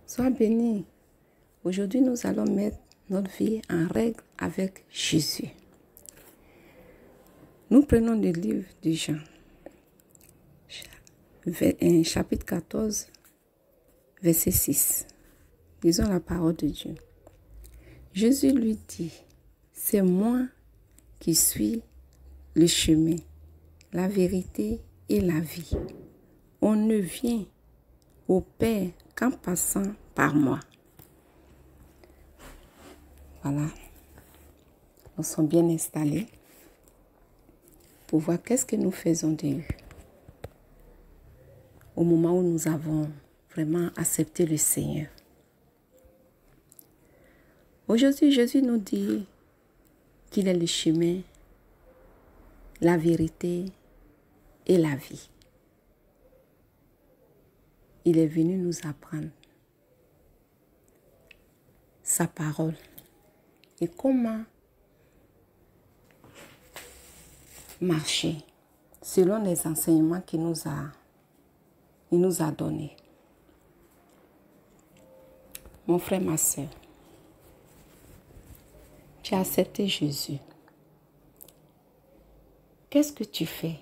Sois béni. Aujourd'hui, nous allons mettre notre vie en règle avec Jésus. Nous prenons le livre de Jean, chapitre 14, verset 6. Lisons la parole de Dieu. Jésus lui dit, c'est moi qui suis le chemin, la vérité et la vie. On ne vient au Père qu'en passant par moi. Voilà. Nous sommes bien installés pour voir qu'est-ce que nous faisons de lui. Au moment où nous avons vraiment accepté le Seigneur. Aujourd'hui, Jésus nous dit qu'il est le chemin, la vérité et la vie. Il est venu nous apprendre sa parole et comment marcher selon les enseignements qu'il nous a donnés. Mon frère, ma soeur, tu as accepté Jésus. Qu'est-ce que tu fais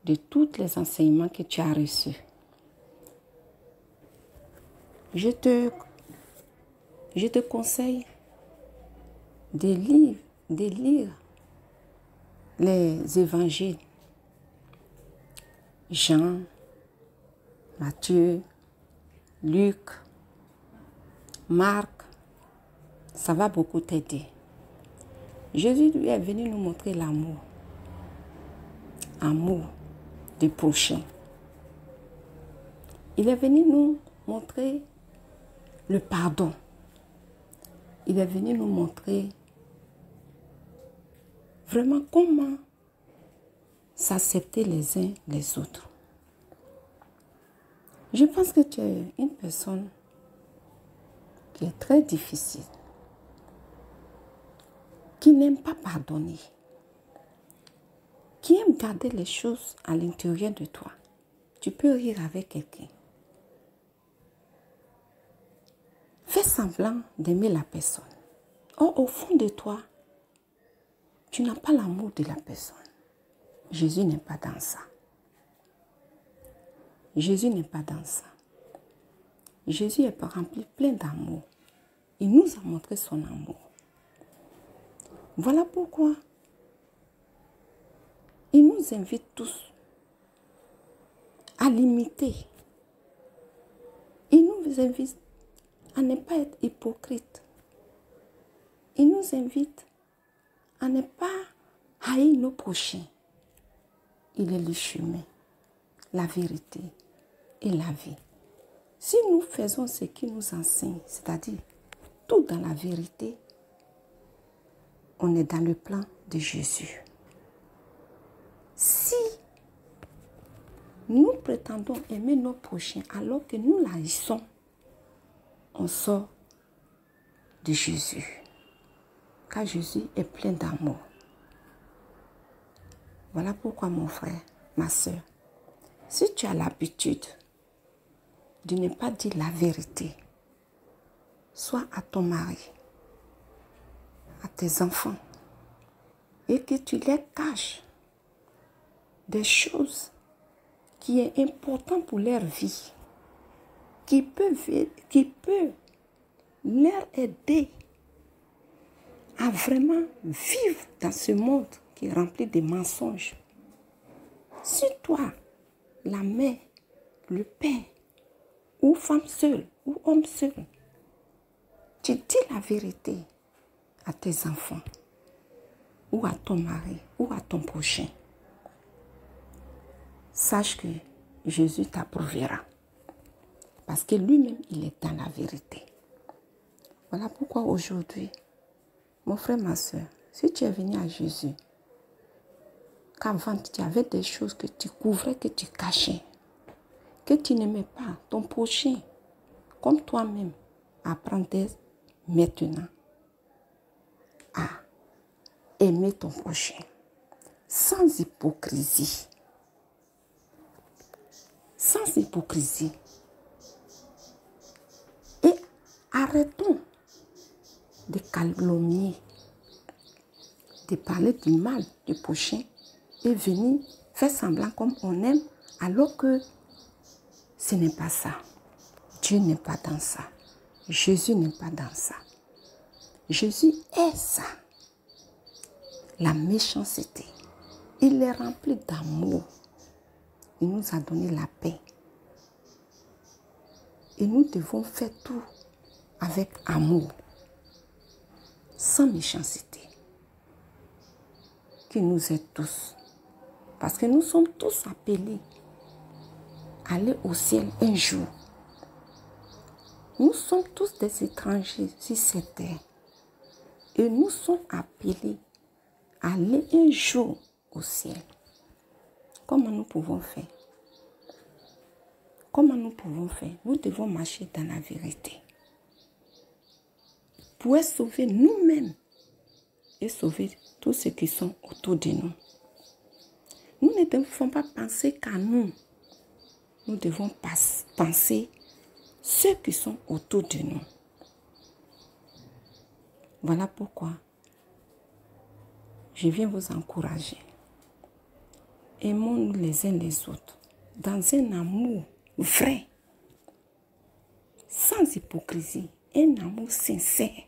de tous les enseignements que tu as reçus? Je te conseille de lire les évangiles. Jean, Matthieu, Luc, Marc, ça va beaucoup t'aider. Jésus lui est venu nous montrer l'amour. Amour du prochain. Il est venu nous montrer le pardon. Il est venu nous montrer vraiment comment s'accepter les uns les autres. Je pense que tu es une personne qui est très difficile, qui n'aime pas pardonner, qui aime garder les choses à l'intérieur de toi. Tu peux rire avec quelqu'un. Fais semblant d'aimer la personne. Or, au fond de toi, tu n'as pas l'amour de la personne. Jésus n'est pas dans ça. Jésus n'est pas dans ça. Jésus est rempli plein d'amour. Il nous a montré son amour. Voilà pourquoi il nous invite tous à l'imiter. Il nous invite à ne pas être hypocrite. Il nous invite à ne pas haïr nos prochains. Il est le chemin, la vérité et la vie. Si nous faisons ce qu'il nous enseigne, c'est-à-dire tout dans la vérité, on est dans le plan de Jésus. Si nous prétendons aimer nos prochains alors que nous l'haïssons, on sort de Jésus. Car Jésus est plein d'amour. Voilà pourquoi, mon frère, ma soeur, si tu as l'habitude de ne pas dire la vérité, soit à ton mari, à tes enfants, et que tu les caches des choses qui sont importantes pour leur vie, qui peut leur aider à vraiment vivre dans ce monde qui est rempli de mensonges. Si toi, la mère, le père, ou femme seule, ou homme seul, tu dis la vérité à tes enfants, ou à ton mari, ou à ton prochain, sache que Jésus t'approuvera. Parce que lui-même, il est dans la vérité. Voilà pourquoi aujourd'hui, mon frère, ma soeur, si tu es venu à Jésus, qu'avant tu avais des choses que tu couvrais, que tu cachais, que tu n'aimais pas, ton prochain, comme toi-même, apprends dès maintenant à aimer ton prochain, sans hypocrisie. Sans hypocrisie. Arrêtons de calomnier, de parler du mal du prochain et venir faire semblant comme on aime alors que ce n'est pas ça. Dieu n'est pas dans ça. Jésus n'est pas dans ça. Jésus est ça. La méchanceté. Il est rempli d'amour. Il nous a donné la paix. Et nous devons faire tout avec amour, sans méchanceté, qui nous aide tous. Parce que nous sommes tous appelés à aller au ciel un jour. Nous sommes tous des étrangers sur cette terre. Et nous sommes appelés à aller un jour au ciel. Comment nous pouvons faire? Comment nous pouvons faire? Nous devons marcher dans la vérité. Pour sauver nous-mêmes et sauver tous ceux qui sont autour de nous. Nous ne devons pas penser qu'à nous. Nous devons penser ceux qui sont autour de nous. Voilà pourquoi je viens vous encourager. Aimons-nous les uns les autres dans un amour vrai, sans hypocrisie, un amour sincère.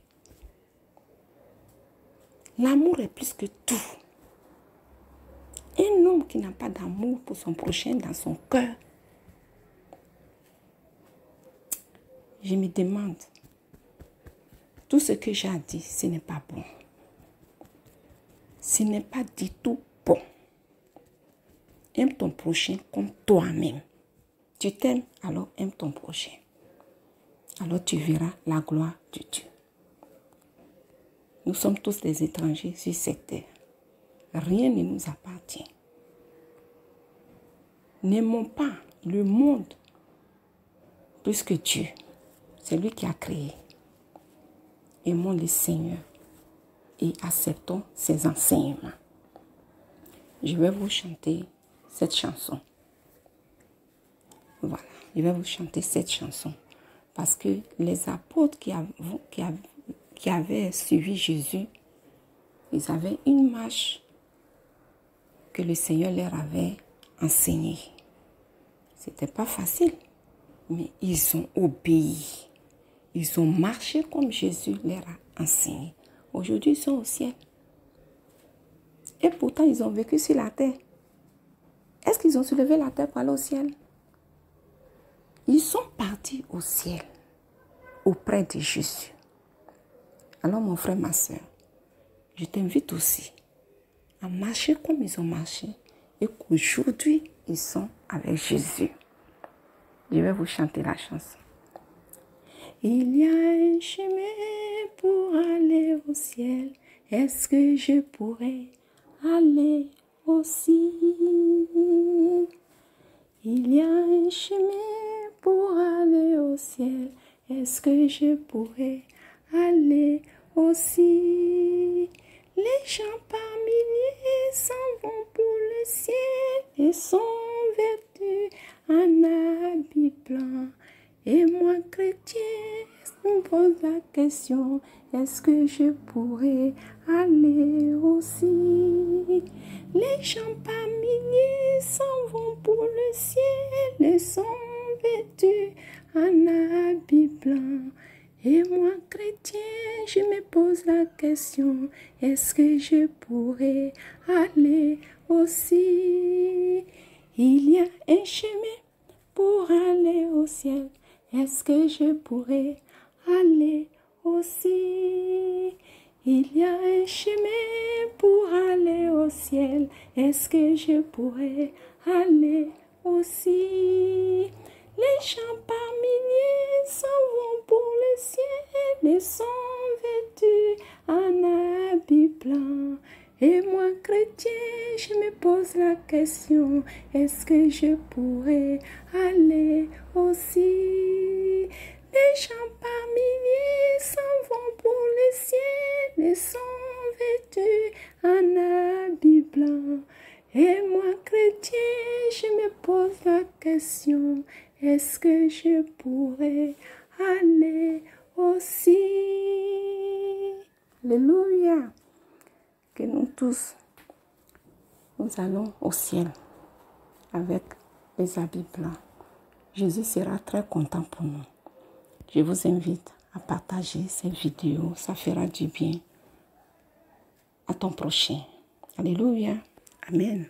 L'amour est plus que tout. Un homme qui n'a pas d'amour pour son prochain dans son cœur, je me demande, tout ce que j'ai dit, ce n'est pas bon. Ce n'est pas du tout bon. Aime ton prochain comme toi-même. Tu t'aimes, alors aime ton prochain. Alors tu verras la gloire de Dieu. Nous sommes tous des étrangers sur cette terre. Rien ne nous appartient. N'aimons pas le monde plus que Dieu. C'est lui qui a créé. Aimons le Seigneur et acceptons ses enseignements. Je vais vous chanter cette chanson. Voilà, je vais vous chanter cette chanson. Parce que les apôtres qui avaient suivi Jésus, ils avaient une marche que le Seigneur leur avait enseignée. Ce n'était pas facile, mais ils ont obéi. Ils ont marché comme Jésus leur a enseigné. Aujourd'hui, ils sont au ciel. Et pourtant, ils ont vécu sur la terre. Est-ce qu'ils ont soulevé la terre pour aller au ciel? Ils sont partis au ciel, auprès de Jésus. Alors, mon frère, ma soeur, je t'invite aussi à marcher comme ils ont marché et qu'aujourd'hui, ils sont avec Jésus. Je vais vous chanter la chanson. Il y a un chemin pour aller au ciel. Est-ce que je pourrais aller aussi? Il y a un chemin pour aller au ciel. Est-ce que je pourrais aller aussi? Les gens par milliers s'en vont pour le ciel et sont vêtus en habit blanc. Et moi, chrétien, je me pose la question, est-ce que je pourrais aller aussi? Les gens par milliers s'en vont pour le ciel et sont vêtus en habit blanc. Et moi, chrétien, je me pose la question, est-ce que je pourrais aller aussi? Il y a un chemin pour aller au ciel. Est-ce que je pourrais aller aussi? Il y a un chemin pour aller au ciel. Est-ce que je pourrais aller aussi? Les gens par milliers s'en vont pour le ciel et sont vêtus en habit blanc. Et moi, chrétien, je me pose la question, est-ce que je pourrais aller aussi? Les gens par milliers s'en vont pour le ciel et sont vêtus en habit blanc. Et moi, chrétien, je me pose la question, est-ce que je pourrais aller aussi. Alléluia. Que nous tous, nous allons au ciel avec les habits blancs. Jésus sera très content pour nous. Je vous invite à partager ces vidéos. Ça fera du bien à ton prochain. Alléluia. Amen.